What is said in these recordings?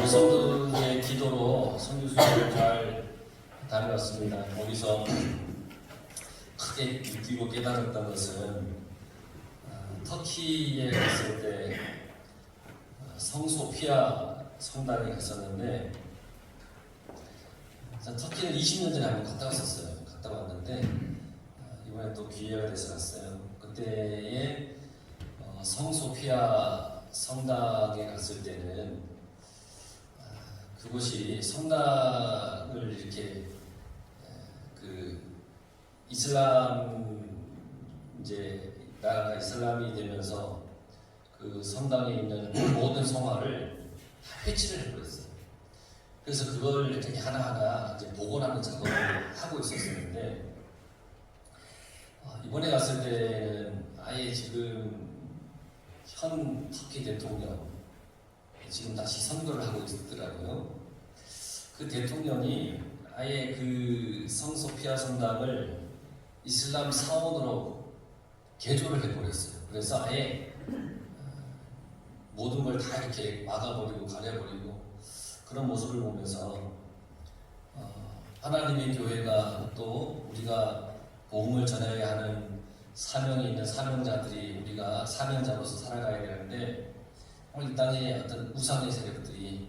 우리 성도의 기도로 선교수를 잘 다녀왔습니다. 거기서 크게 느끼고 깨달았던 것은 터키에 갔을 때 성소피아 성당에 갔었는데, 터키는 20년 전에 한번 갔다 왔었어요. 갔다 왔는데 이번에 또 기회가 돼서 갔어요. 그때에 성소피아 성당에 갔을 때는 그곳이 성당을 이렇게 그 이슬람 이제 나라가 이슬람이 되면서 그 성당에 있는 모든 성화를 다 해치를 해버렸어요. 그래서 그걸 이렇게 하나하나 이제 복원하는 작업을 하고 있었는데, 이번에 갔을 때는 아예 지금 현 터키 대통령 지금 다시 선거를 하고 있더라고요. 그 대통령이 아예 그 성소피아 성당을 이슬람 사원으로 개조를 해버렸어요. 그래서 아예 모든 걸 다 이렇게 막아버리고 가려버리고 그런 모습을 보면서 하나님의 교회가 또 우리가 복음을 전해야 하는 사명이 있는 사명자들이 우리가 사명자로서 살아가야 되는데, 이 땅에 어떤 우상의 세력들이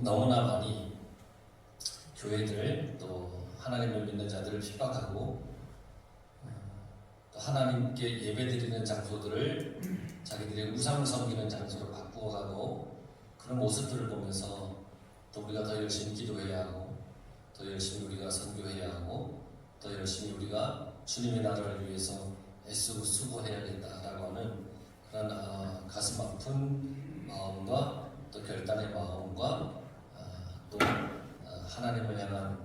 너무나 많이 교회들 또 하나님을 믿는 자들을 핍박하고 또 하나님께 예배드리는 장소들을 자기들의 우상을 섬기는 장소로 바꾸어가고, 그런 모습들을 보면서 또 우리가 더 열심히 기도해야 하고 더 열심히 우리가 선교해야 하고 더 열심히 우리가 주님의 나라를 위해서 애쓰고 수고해야겠다라고 하는 그런 가슴 아픈 마음과 또 결단의 마음과 또 하나님을 향한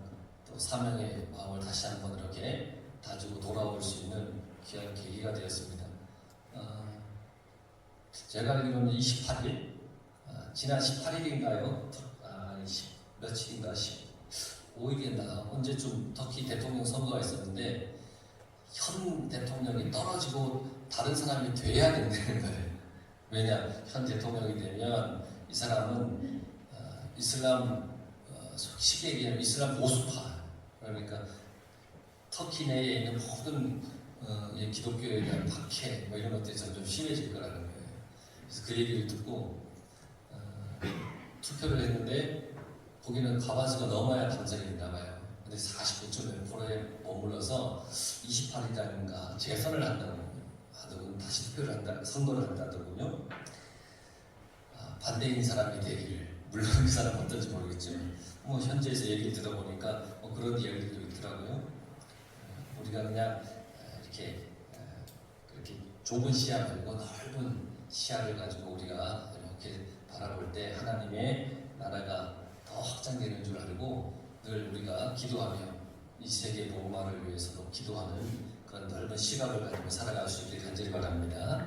또 사명의 마음을 다시 한번 이렇게 다지고 돌아올 수 있는 귀한 계기가 되었습니다. 제가 알기로는 28일, 지난 18일인가요? 며칠인가? 15일이나 언제쯤 터키 대통령 선거가 있었는데, 현 대통령이 떨어지고 다른 사람이 돼야 된다는 거예요. 왜냐? 현 대통령이 되면 이 사람은 이슬람 쉽게 얘기하면 이슬람 보수파, 그러니까 터키 내에 있는 모든 기독교에 대한 박해 뭐 이런 것들이 좀 심해질 거라는 거예요. 그래서 그 얘기를 듣고 투표를 했는데 거기는 과반수가 넘어야 당선이 됐나 봐요. 근데 49.1%에 머물러서 28일인가 재선을 한다고 하더군. 다시 투표를 한다, 선거를 한다더군요. 반대인 사람이 되기를, 물론 그 사람 어떤지 모르겠지만 뭐 현지에서 얘기를 들어보니까 그런 이야기도 있더라고요. 우리가 그냥 이렇게 그렇게 좁은 시야 말고 넓은 시야를 가지고 우리가 이렇게 바라볼 때 하나님의 나라가 더 확장되는 줄 알고 늘 우리가 기도하며 이 세계 복음화를 위해서도 기도하는 그런 넓은 시각을 가지고 살아갈 수 있기를 간절히 바랍니다.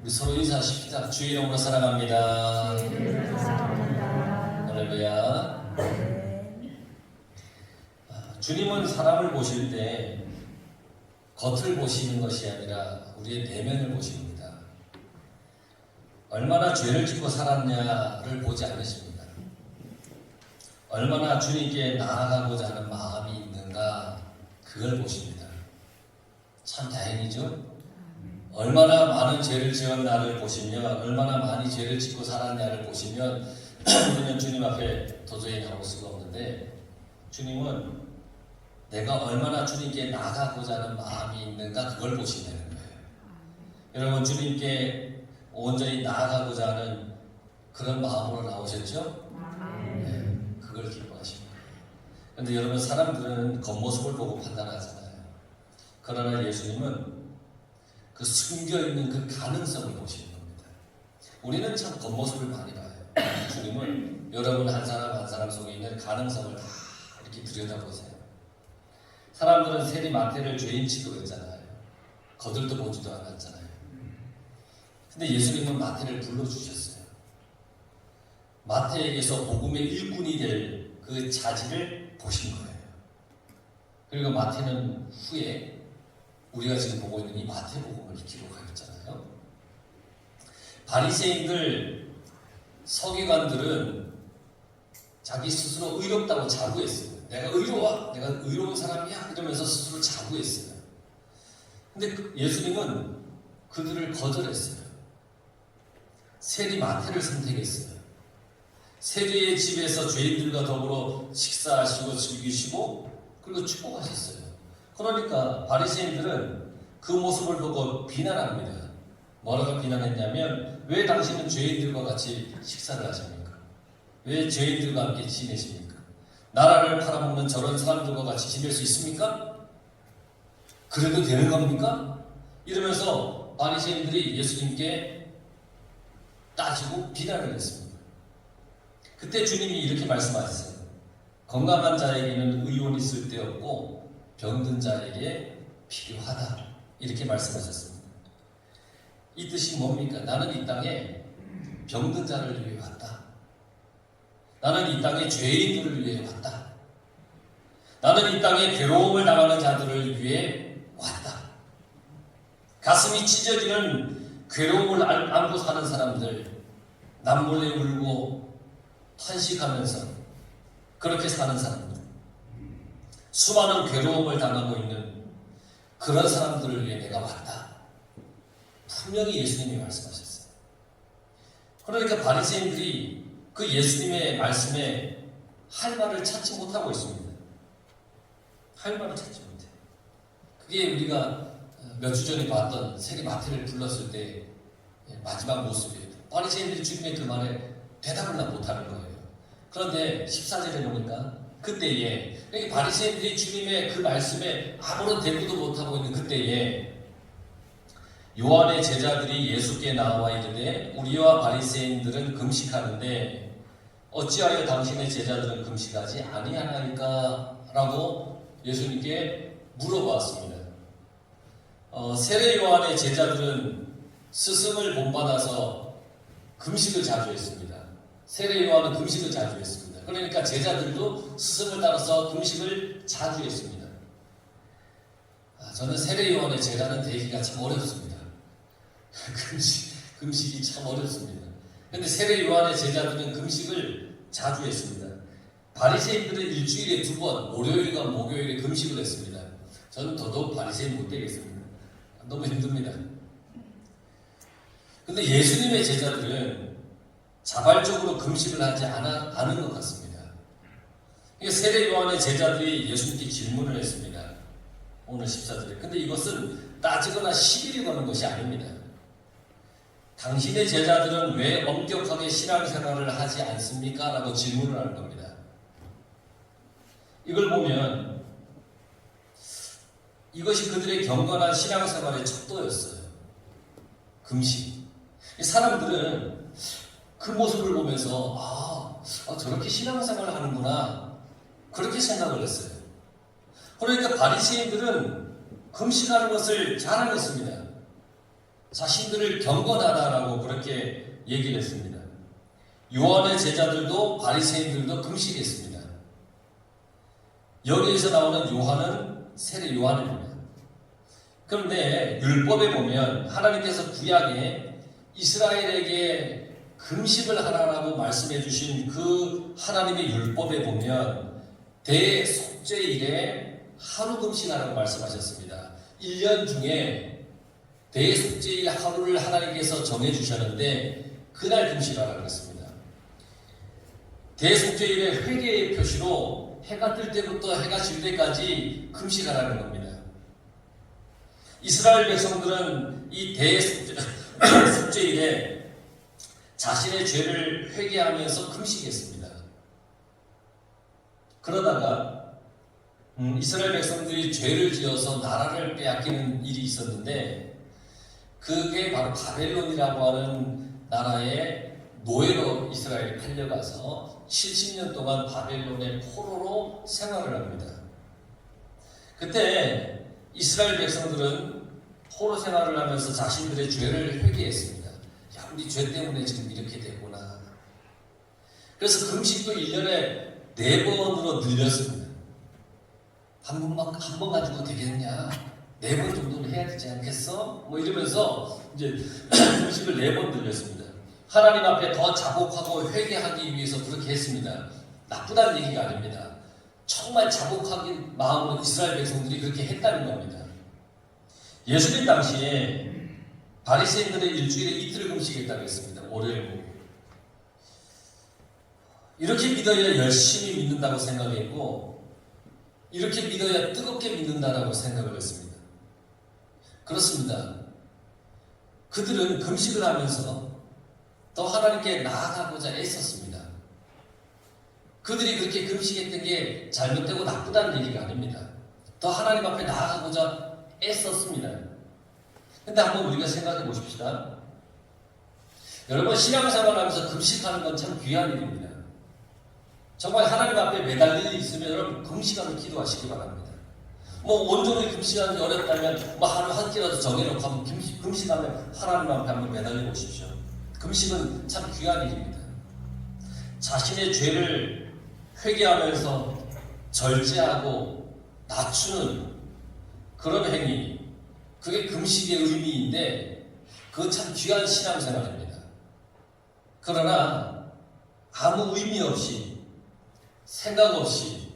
우리 서로 인사하십시다. 주의 이름으로 사랑합니다. 할렐루야. 주님은 사람을 보실 때 겉을 보시는 것이 아니라 우리의 내면을 보십니다. 얼마나 죄를 짓고 살았냐를 보지 않으십니다. 얼마나 주님께 나아가고자 하는 마음이 있는가, 그걸 보십니다. 참 다행이죠? 얼마나 많은 죄를 지은 나를 보시면, 얼마나 많이 죄를 짓고 살았냐를 보시면 우리는 주님 앞에 도저히 나올 수가 없는데, 주님은 내가 얼마나 주님께 나아가고자 하는 마음이 있는가, 그걸 보신다는 거예요. 여러분, 주님께 온전히 나아가고자 하는 그런 마음으로 나오셨죠? 네, 그걸 기뻐하십니다. 그런데 여러분, 사람들은 겉모습을 보고 판단하잖아요. 그러나 예수님은 그 숨겨있는 그 가능성을 보시는 겁니다. 우리는 참 겉모습을 많이 봐요. 주님은 여러분 한 사람 한 사람 속에 있는 가능성을 다 이렇게 들여다보세요. 사람들은 세리 마태를 죄인 취급했잖아요. 거들떠 보지도 않았잖아요. 근데 예수님은 마태를 불러주셨어요. 마태에게서 복음의 일꾼이 될 그 자질을 보신 거예요. 그리고 마태는 후에 우리가 지금 보고 있는 이 마태복음을 기록하였잖아요. 바리새인들 서기관들은 자기 스스로 의롭다고 자부했어요. 내가 의로워, 내가 의로운 사람이야 이러면서 스스로 자부했어요. 근데 예수님은 그들을 거절했어요. 세리 마태를 선택했어요. 세리의 집에서 죄인들과 더불어 식사하시고 즐기시고 그리고 축복하셨어요. 그러니까 바리새인들은 그 모습을 보고 비난합니다. 뭐라고 비난했냐면 왜 당신은 죄인들과 같이 식사를 하십니까? 왜 죄인들과 함께 지내십니까? 나라를 팔아먹는 저런 사람들과 같이 지낼 수 있습니까? 그래도 되는 겁니까? 이러면서 바리새인들이 예수님께 따지고 비난을 했습니다. 그때 주님이 이렇게 말씀하셨어요. 건강한 자에게는 의원이 쓸데없고 병든 자에게 필요하다. 이렇게 말씀하셨습니다. 이 뜻이 뭡니까? 나는 이 땅에 병든 자를 위해 왔다. 나는 이 땅에 죄인들을 위해 왔다. 나는 이 땅에 괴로움을 당하는 자들을 위해 왔다. 가슴이 찢어지는 괴로움을 안고 사는 사람들, 남몰래 울고 탄식하면서 그렇게 사는 사람들, 수많은 괴로움을 당하고 있는 그런 사람들을 위해 내가 왔다. 분명히 예수님이 말씀하셨어요. 그러니까 바리새인들이 그 예수님의 말씀에 할 말을 찾지 못하고 있습니다. 할 말을 찾지 못해요. 그게 우리가 몇 주 전에 봤던 세리 마태를 불렀을 때 마지막 모습이에요. 바리새인들이 주님의 그 말에 대답을 못하는 거예요. 그런데 14절에 보니까 그때에 바리새인들이 주님의 그 말씀에 아무런 대꾸도 못하고 있는 그때에 요한의 제자들이 예수께 나와 이르되 우리와 바리새인들은 금식하는데 어찌하여 당신의 제자들은 금식하지 아니하나이까? 라고 예수님께 물어보았습니다. 세례 요한의 제자들은 스승을 본받아서 금식을 자주 했습니다. 세례 요한은 금식을 자주 했습니다. 그러니까 제자들도 스승을 따라서 금식을 자주 했습니다. 저는 세례 요한의 제자는 되기가 참 어렵습니다. 금식이 참 어렵습니다. 그런데 세례 요한의 제자들은 금식을 자주 했습니다. 바리새인들은 일주일에 2번, 월요일과 목요일에 금식을 했습니다. 저는 더더욱 바리새인 못 되겠습니다. 너무 힘듭니다. 근데 예수님의 제자들은 자발적으로 금식을 하지 않은 것 같습니다. 세례 요한의 제자들이 예수님께 질문을 했습니다. 오늘 14절에. 근데 이것은 따지거나 시비를 거는 것이 아닙니다. 당신의 제자들은 왜 엄격하게 신앙생활을 하지 않습니까? 라고 질문을 하는 겁니다. 이걸 보면 이것이 그들의 경건한 신앙생활의 척도였어요. 금식. 사람들은 그 모습을 보면서 저렇게 신앙생활을 하는구나 그렇게 생각을 했어요. 그러니까 바리새인들은 금식하는 것을 자랑했습니다. 자신들을 경건하다라고 그렇게 얘기를 했습니다. 요한의 제자들도 바리새인들도 금식했습니다. 여기에서 나오는 요한은 세례 요한입니다. 그런데 율법에 보면 하나님께서 구약에 이스라엘에게 금식을 하라라고 말씀해 주신 그 하나님의 율법에 보면 대속죄일에 하루 금식하라고 말씀하셨습니다. 1년 중에 대속죄일 하루를 하나님께서 정해주셨는데 그날 금식하라고 했습니다. 대속죄일의 회개의 표시로 해가 뜰 때부터 해가 질 때까지 금식하라는 겁니다. 이스라엘 백성들은 이 대속죄일에 자신의 죄를 회개하면서 금식했습니다. 그러다가 이스라엘 백성들이 죄를 지어서 나라를 빼앗기는 일이 있었는데 그게 바로 바벨론이라고 하는 나라의 노예로 이스라엘이 팔려가서 70년 동안 바벨론의 포로로 생활을 합니다. 그때 이스라엘 백성들은 포로 생활을 하면서 자신들의 죄를 회개했습니다. 야, 우리 죄 때문에 지금 이렇게 됐구나. 그래서 금식도 1년에 4번으로 늘렸습니다. 한 번 가지고 되겠냐? 4번 정도는 해야 되지 않겠어? 뭐 이러면서 이제 금식을 4번 늘렸습니다. 하나님 앞에 더 자복하고 회개하기 위해서 그렇게 했습니다. 나쁘다는 얘기가 아닙니다. 정말 자복하긴 마음으로 이스라엘 백성들이 그렇게 했다는 겁니다. 예수님 당시에 바리새인들의 일주일에 이틀을 금식했다고 했습니다. 월요일. 이렇게 믿어야 열심히 믿는다고 생각했고, 이렇게 믿어야 뜨겁게 믿는다라고 생각을 했습니다. 그렇습니다. 그들은 금식을 하면서 더 하나님께 나아가고자 애썼습니다. 그들이 그렇게 금식했던 게 잘못되고 나쁘다는 얘기가 아닙니다. 더 하나님 앞에 나아가고자 애썼습니다. 근데 한번 우리가 생각해 보십시다. 여러분, 신앙생활 하면서 금식하는 건 참 귀한 일입니다. 정말 하나님 앞에 매달릴 일이 있으면 여러분 금식하며 기도하시기 바랍니다. 뭐 온종일 금식하는 게 어렵다면 뭐 하루 한 끼라도 정해놓고 한번 금식하며 하나님 앞에 한번 매달려 보십시오. 금식은 참 귀한 일입니다. 자신의 죄를 회개하면서 절제하고 낮추는 그런 행위, 그게 금식의 의미인데 그건 참 귀한 신앙생활입니다. 그러나 아무 의미 없이 생각 없이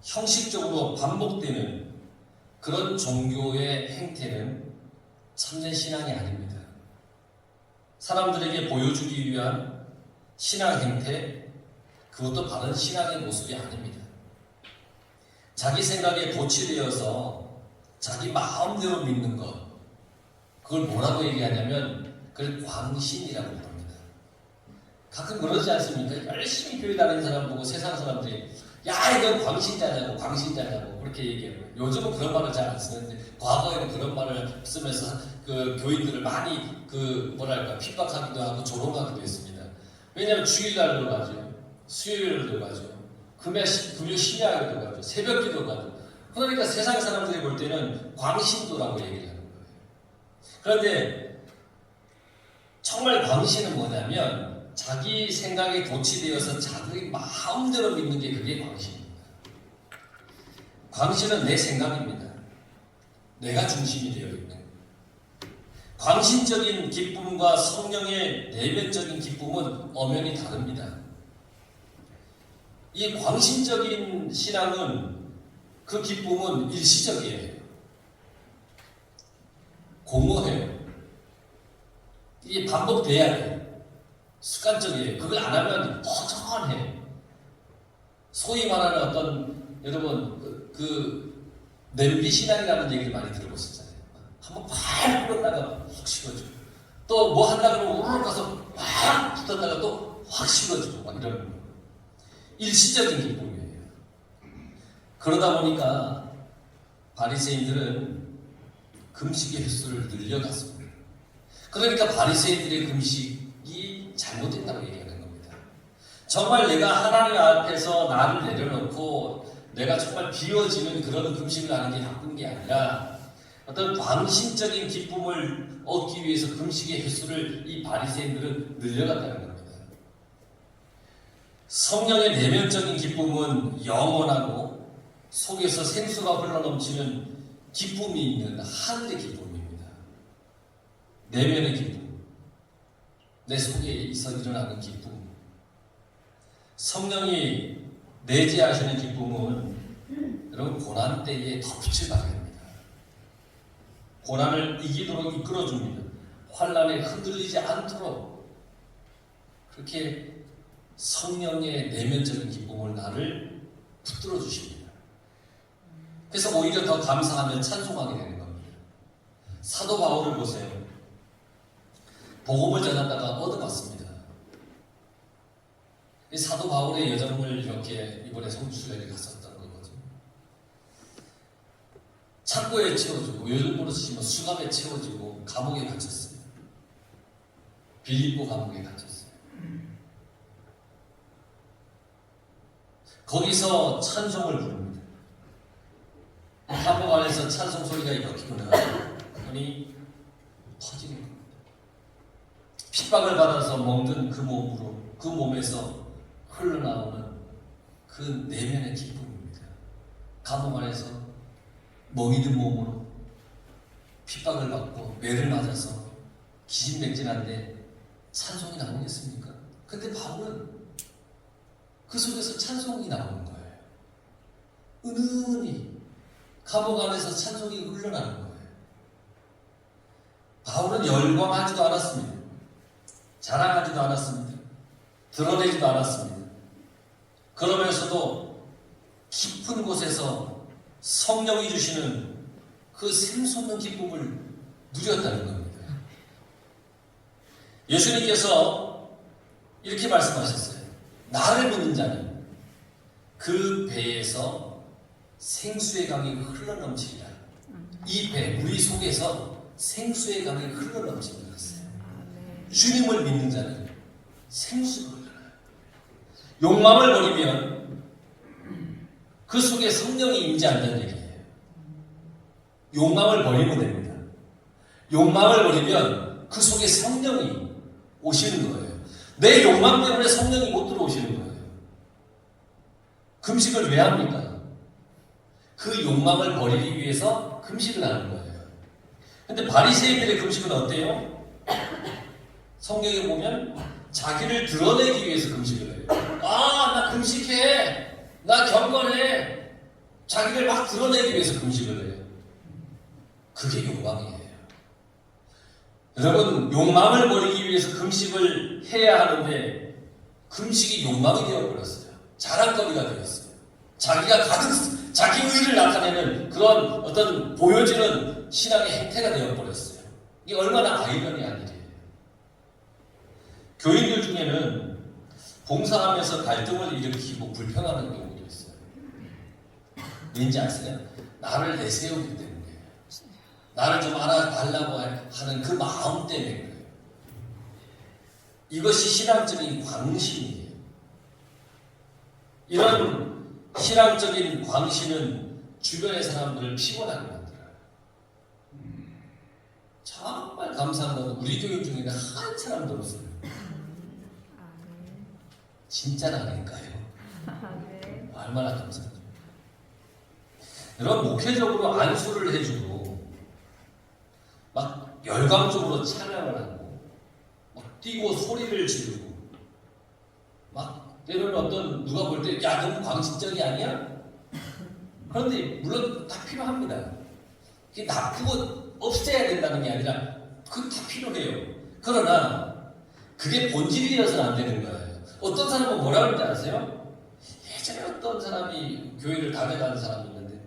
형식적으로 반복되는 그런 종교의 행태는 참된 신앙이 아닙니다. 사람들에게 보여주기 위한 신앙 행태, 그것도 바른 신앙의 모습이 아닙니다. 자기 생각에 도취되어서 자기 마음대로 믿는 것, 그걸 뭐라고 얘기하냐면 그걸 광신이라고 부릅니다. 가끔 그러지 않습니까? 열심히 교회 다니는 사람 보고 세상 사람들이 야 이건 광신자냐고 그렇게 얘기해요. 요즘은 그런 말을 잘 안 쓰는데 과거에는 그런 말을 쓰면서 그 교인들을 많이 핍박하기도 하고 조롱하기도 했습니다. 왜냐하면 주일날도 가죠, 수요일도 가죠, 금요 심야에도 가죠, 새벽기도 가죠. 그러니까 세상 사람들이 볼 때는 광신도라고 얘기를 하는 거예요. 그런데 정말 광신은 뭐냐면 자기 생각에 도취되어서 자기 마음대로 믿는 게 그게 광신입니다. 광신은 내 생각입니다. 내가 중심이 되어 있는. 광신적인 기쁨과 성령의 내면적인 기쁨은 엄연히 다릅니다. 이 광신적인 신앙은 그 기쁨은 일시적이에요. 공허해요. 이게 반복돼야 돼요. 습관적이에요. 그걸 안 하면 허전해. 소위 말하는 어떤 여러분 그 냄비 신앙이라는 얘기를 많이 들어보셨잖아요. 한번 팍 불었다가 확 식어지고 또 뭐 한다 그러면 우르르 가서 확 붙었다가 또 확 식어지고 막 이러는 거예요. 일시적인 기쁨이에요. 그러다 보니까 바리새인들은 금식의 횟수를 늘려갔습니다. 그러니까 바리새인들의 금식이 잘못됐다고 얘기하는 겁니다. 정말 내가 하나님 앞에서 나를 내려놓고 내가 정말 비워지는 그런 금식을 하는 게 나쁜 게 아니라 어떤 광신적인 기쁨을 얻기 위해서 금식의 횟수를 이 바리새인들은 늘려갔다는 겁니다. 성령의 내면적인 기쁨은 영원하고 속에서 생수가 흘러넘치는 기쁨이 있는 하늘의 기쁨입니다. 내면의 기쁨, 내 속에 있어 일어나는 기쁨. 성령이 내재하시는 기쁨은 여러분 고난 때에 더 빛을 발합니다. 고난을 이기도록 이끌어줍니다. 환난에 흔들리지 않도록 그렇게 성령의 내면적인 기쁨을 나를 붙들어 주십니다. 그래서 오히려 더 감사하며 찬송하게 되는 겁니다. 사도 바울을 보세요. 복음을 전하다가 얻어맞습니다. 이 사도 바울의 여정을 이렇게 이번에 성주순례를 갔었던 거거든요. 창고에 채워지고 요즘으로 치면 수갑에 채워지고 감옥에 갇혔어요. 빌립보 감옥에 갇혔어요. 거기서 찬송을 부릅니다. 감옥 안에서 찬송 소리가 이렇게 나더니 터지는 겁니다. 핍박을 받아서 먹는 그 몸으로 그 몸에서 흘러나오는 그 내면의 기쁨입니다. 감옥 안에서 멍이 든 몸으로 핍박을 받고 매를 맞아서 기진맥진한데 찬송이 나오겠습니까? 근데 바울은 그 속에서 찬송이 나오는 거예요. 은은히 감옥 안에서 찬송이 흘러나는 거예요. 바울은 열광하지도 않았습니다. 자랑하지도 않았습니다. 드러내지도 않았습니다. 그러면서도 깊은 곳에서 성령이 주시는 그 샘솟는 기쁨을 누렸다는 겁니다. 예수님께서 이렇게 말씀하셨어요. 나를 믿는 자는 그 배에서 생수의 강이 흘러넘치리라. 이 배, 우리 속에서 생수의 강이 흘러넘친다고 했어요. 주님을 믿는 자는 생수가 흘러나요. 욕망을 버리면 그 속에 성령이 임재한다는 얘기예요. 욕망을 버리면 됩니다. 욕망을 버리면 그 속에 성령이 오시는 거예요. 내 욕망 때문에 성령이 못 들어오시는 거예요. 금식을 왜 합니까? 그 욕망을 버리기 위해서 금식을 하는 거예요. 근데 바리새인들의 금식은 어때요? 성경에 보면 자기를 드러내기 위해서 금식을 해요. 아, 나 금식해. 나 경건해. 자기를 막 드러내기 위해서 금식을 해요. 그게 욕망이에요. 여러분, 욕망을 버리기 위해서 금식을 해야 하는데 금식이 욕망이 되어버렸어요. 자랑거리가 되었어요. 자기가 가득 자기 의의를 나타내는 그런 어떤 보여지는 신앙의 행태가 되어버렸어요. 이게 얼마나 아이러니한 일이에요. 교인들 중에는 봉사하면서 갈등을 일으키고 불평하는 경우도 있어요. 왠지 아세요? 나를 내세우기 때문에, 나를 좀 알아달라고 하는 그 마음 때문에 그래요. 이것이 신앙적인 광신이에요. 이런 신앙적인 광신은 주변의 사람들을 피곤하게 만들어요. 정말 감사한 건 우리 교인 중에는 한 사람도 없어요. 진짜는 아닐까요? 얼마나 감사하죠. 여러분, 목회적으로 안수를 해주고 막 열광적으로 찬양을 하고 막 뛰고 소리를 지르고 막 때로는 어떤 누가 볼 때 야 너무 광신적이 아니야? 그런데 물론 다 필요합니다. 그게 나쁘고 없애야 된다는 게 아니라 그거 다 필요해요. 그러나 그게 본질이 되어서는 안 되는 거예요. 어떤 사람은 뭐라 그러는지 아세요? 예전에 어떤 사람이 교회를 다녀가는 사람이 있는데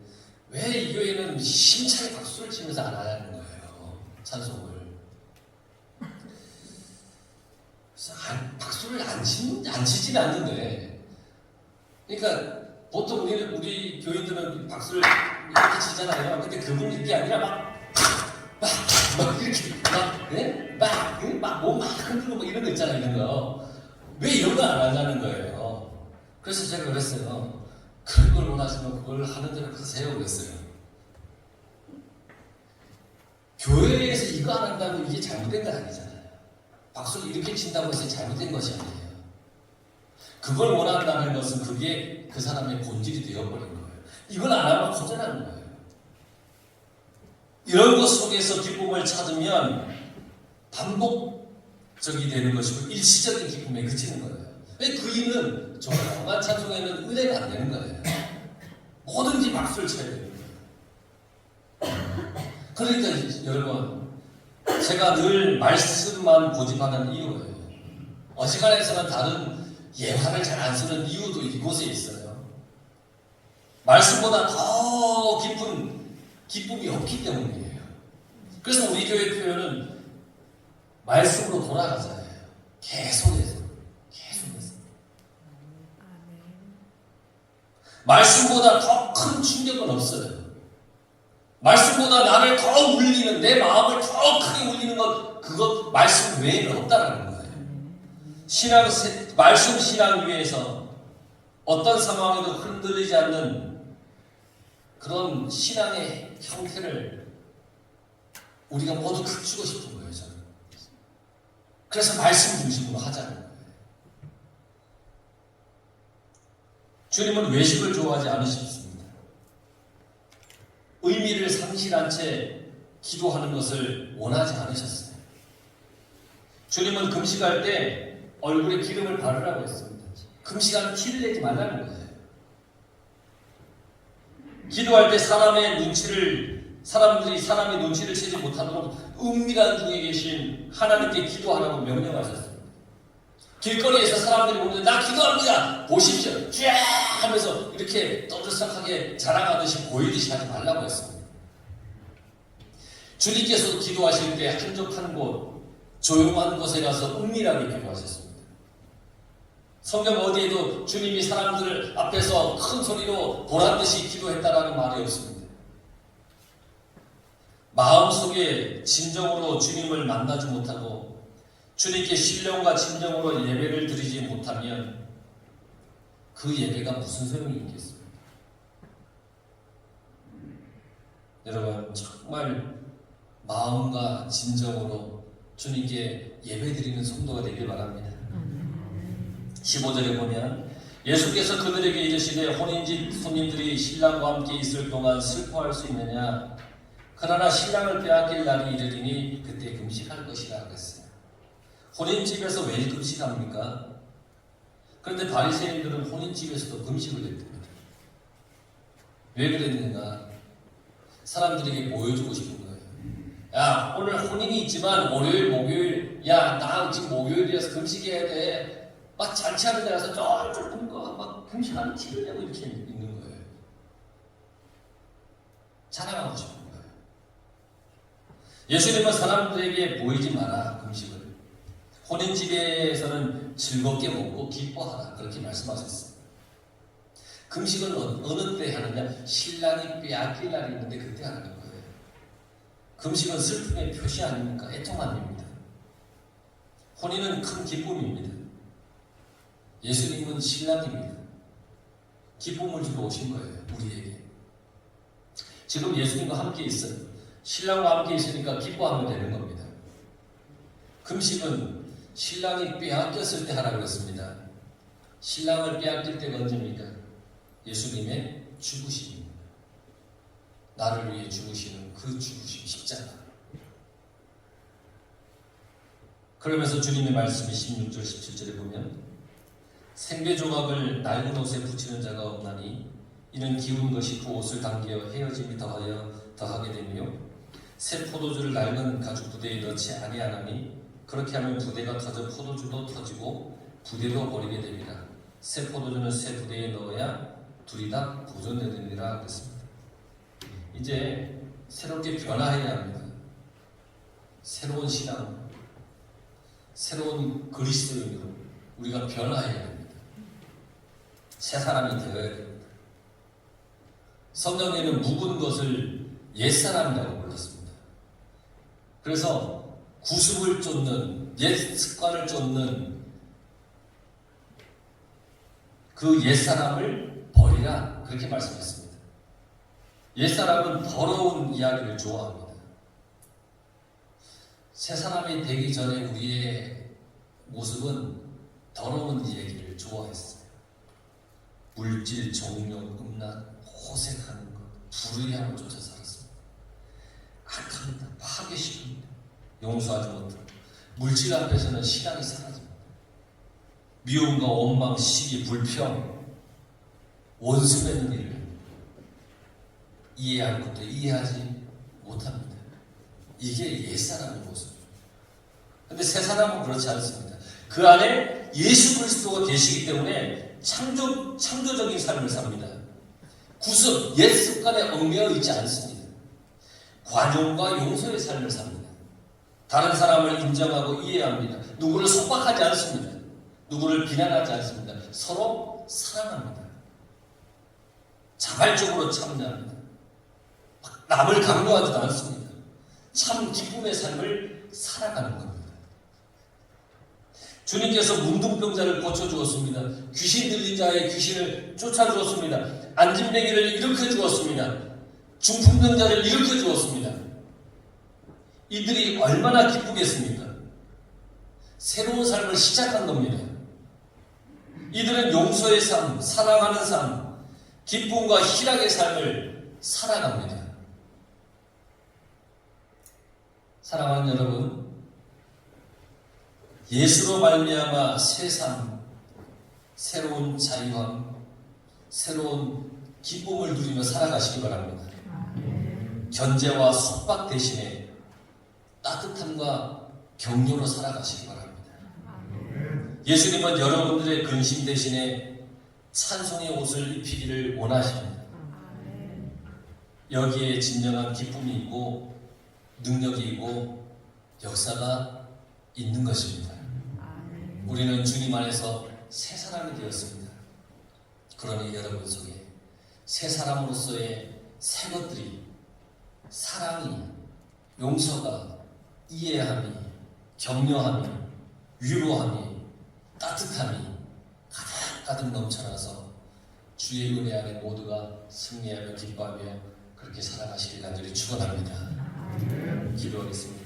왜 이 교회는 힘차게 박수를 치면서 안 하는 거예요, 찬송을. 그래서 박수를 안 치진 않는데, 그러니까 보통 우리 교인들은 박수를 이렇게 치잖아요. 근데 그분이 이게 아니라 막 이렇게 막 흔들고 막 이런 거 있잖아요, 이런 거. 왜 이런 거 안 하자는 거예요. 그래서 제가 그랬어요. 그런 걸 원하시면 그걸 하는 대로 하세요, 그랬어요. 교회에서 이거 안 한다고 이게 잘못된 거 아니잖아요. 박수를 이렇게 친다고 해서 잘못된 것이 아니에요. 그걸 원한다는 것은 그게 그 사람의 본질이 되어버린 거예요. 이걸 안 하면 거절하는 거예요. 이런 것 속에서 기쁨을 찾으면 반복적이 되는 것이고 일시적인 기쁨에 그치는 거예요. 그 이유는 조용한 찬송에는 은혜가 안 되는 거예요. 뭐든지 박수를 쳐야 되는 거예요. 그러니까 여러분, 제가 늘 말씀만 고집하는 이유예요. 어지간해서는 다른 예화를 잘 안 쓰는 이유도 이곳에 있어요. 말씀보다 더 깊은 기쁨이 없기 때문이에요. 그래서 우리 교회 표현은 말씀으로 돌아가잖아요. 계속해서. 말씀보다 더 큰 충격은 없어요. 말씀보다 나를 더 울리는, 내 마음을 더 크게 울리는 것, 그것 말씀 외에는 없다는 거예요. 말씀 신앙 위에서 어떤 상황에도 흔들리지 않는 그런 신앙의 형태를 우리가 모두 갖추고 싶은 거예요, 저는. 그래서 말씀 중심으로 하자는 거예요. 주님은 외식을 좋아하지 않으셨습니다. 의미를 상실한 채 기도하는 것을 원하지 않으셨어요. 주님은 금식할 때 얼굴에 기름을 바르라고 했습니다. 금식하면 티를 내지 말라는 거예요. 기도할 때 사람의 눈치를 채지 못하도록 은밀한 중에 계신 하나님께 기도하라고 명령하셨습니다. 길거리에서 사람들이 오는데 나 기도합니다. 보십시오. 쫙 하면서 이렇게 떠들썩하게 자랑하듯이 보이듯이 하지 말라고 했습니다. 주님께서도 기도하실 때 한적한 곳, 조용한 곳에 가서 은밀하게 기도하셨습니다. 성경 어디에도 주님이 사람들 앞에서 큰 소리로 보란듯이 기도했다라는 말이 없습니다. 마음속에 진정으로 주님을 만나지 못하고 주님께 신령과 진정으로 예배를 드리지 못하면 그 예배가 무슨 소용이 있겠습니까? 여러분 정말 마음과 진정으로 주님께 예배드리는 성도가 되길 바랍니다. 15절에 보면 예수께서 그들에게 이르시되 혼인집 손님들이 신랑과 함께 있을 동안 슬퍼할 수 있느냐? 그러나 신랑을 빼앗길 날이 이르리니 그때 금식할 것이라 그랬어요. 혼인집에서 왜 금식합니까? 그런데 바리새인들은 혼인집에서도 금식을 했답니다. 왜 그랬는가? 사람들에게 보여주고 싶은 거예요. 야, 오늘 혼인이 있지만 월요일, 목요일, 야, 나 지금 목요일이라서 금식해야 돼. 막 잔치하는 데 가서 쫄쫄 굶고 막 금식하는 티를 내고 이렇게 있는 거예요. 자랑하고 싶은 거예요. 예수님은 사람들에게 보이지 마라, 금식을. 혼인집에서는 즐겁게 먹고 기뻐하라, 그렇게 말씀하셨어요. 금식은 어느 때 하느냐? 신랑이 빼앗길 날이 있는데 그때 하는 거예요. 금식은 슬픔의 표시 아닙니까? 애통함입니다. 혼인은 큰 기쁨입니다. 예수님은 신랑입니다. 기쁨을 주러 오신 거예요, 우리에게. 지금 예수님과 함께 있어요. 신랑과 함께 있으니까 기뻐하면 되는 겁니다. 금식은 신랑이 빼앗겼을 때 하라고 했습니다. 신랑을 빼앗길 때가 언제입니까? 예수님의 죽으심입니다. 나를 위해 죽으시는 그 죽으심, 십자가. 그러면서 주님의 말씀이 16절, 17절에 보면 생배조각을 낡은 옷에 붙이는 자가 없나니 이는 기운 것이 그 옷을 당겨 헤어짐이 더하게 되며 새 포도주를 낡은 가죽 부대에 넣지 아니하나니 그렇게 하면 부대가 터져 포도주도 터지고 부대도 버리게 됩니다. 새 포도주는 새 부대에 넣어야 둘이 다 보존되느니라 그랬습니다. 이제 새롭게 변화해야 합니다. 새로운 신앙, 새로운 그리스도인으로 우리가 변화해야 됩니다. 새 사람이 되어야 됩니다. 성경에는 묵은 것을 옛사람이라고 불렀습니다. 그래서 구습을 쫓는, 옛 습관을 쫓는 그 옛사람을 버리라, 그렇게 말씀했습니다. 옛사람은 더러운 이야기를 좋아합니다. 새 사람이 되기 전에 우리의 모습은 더러운 얘기를 좋아했어요. 물질, 정욕, 음란, 호색하는 것, 불의함을 쫓아 살았습니다. 악합니다. 파괴시킵니다. 용서하지 못하고 물질 앞에서는 신앙이 사라집니다. 미움과 원망, 시기, 불평, 원수 맺는 일을 이해할 것도 이해하지 못합니다. 이게 옛사람의 모습입니다. 그런데 새사람은 그렇지 않습니다. 그 안에 예수 그리스도가 계시기 때문에 창조적인 삶을 삽니다. 구습, 옛 습관에 얽매여 있지 않습니다. 관용과 용서의 삶을 삽니다. 다른 사람을 인정하고 이해합니다. 누구를 속박하지 않습니다. 누구를 비난하지 않습니다. 서로 사랑합니다. 자발적으로 참여합니다. 남을 강요하지도 않습니다. 참 기쁨의 삶을 살아가는 겁니다. 주님께서 문둥병자를 고쳐주었습니다. 귀신 들린 자의 귀신을 쫓아주었습니다. 안진뱅이를 일으켜주었습니다. 중풍병자를 일으켜주었습니다. 이들이 얼마나 기쁘겠습니까? 새로운 삶을 시작한 겁니다. 이들은 용서의 삶, 사랑하는 삶, 기쁨과 희락의 삶을 살아갑니다. 사랑하는 여러분, 예수로 말미암아 새 삶, 새로운 자유함, 새로운 기쁨을 누리며 살아가시기 바랍니다. 견제와 속박 대신에 따뜻함과 격려로 살아가시기 바랍니다. 예수님은 여러분들의 근심 대신에 찬송의 옷을 입히기를 원하십니다. 여기에 진정한 기쁨이 있고 능력이 있고 역사가 있는 것입니다. 우리는 주님 안에서 새 사람이 되었습니다. 그러니 여러분 속에 새 사람으로서의 새 것들이 사랑이, 용서가, 이해함이, 격려함이, 위로함이, 따뜻함이 가득가득 넘쳐나서 주의 은혜 안에 모두가 승리하며 기뻐하며 그렇게 살아가시길 간절히 축원합니다. 기도하겠습니다.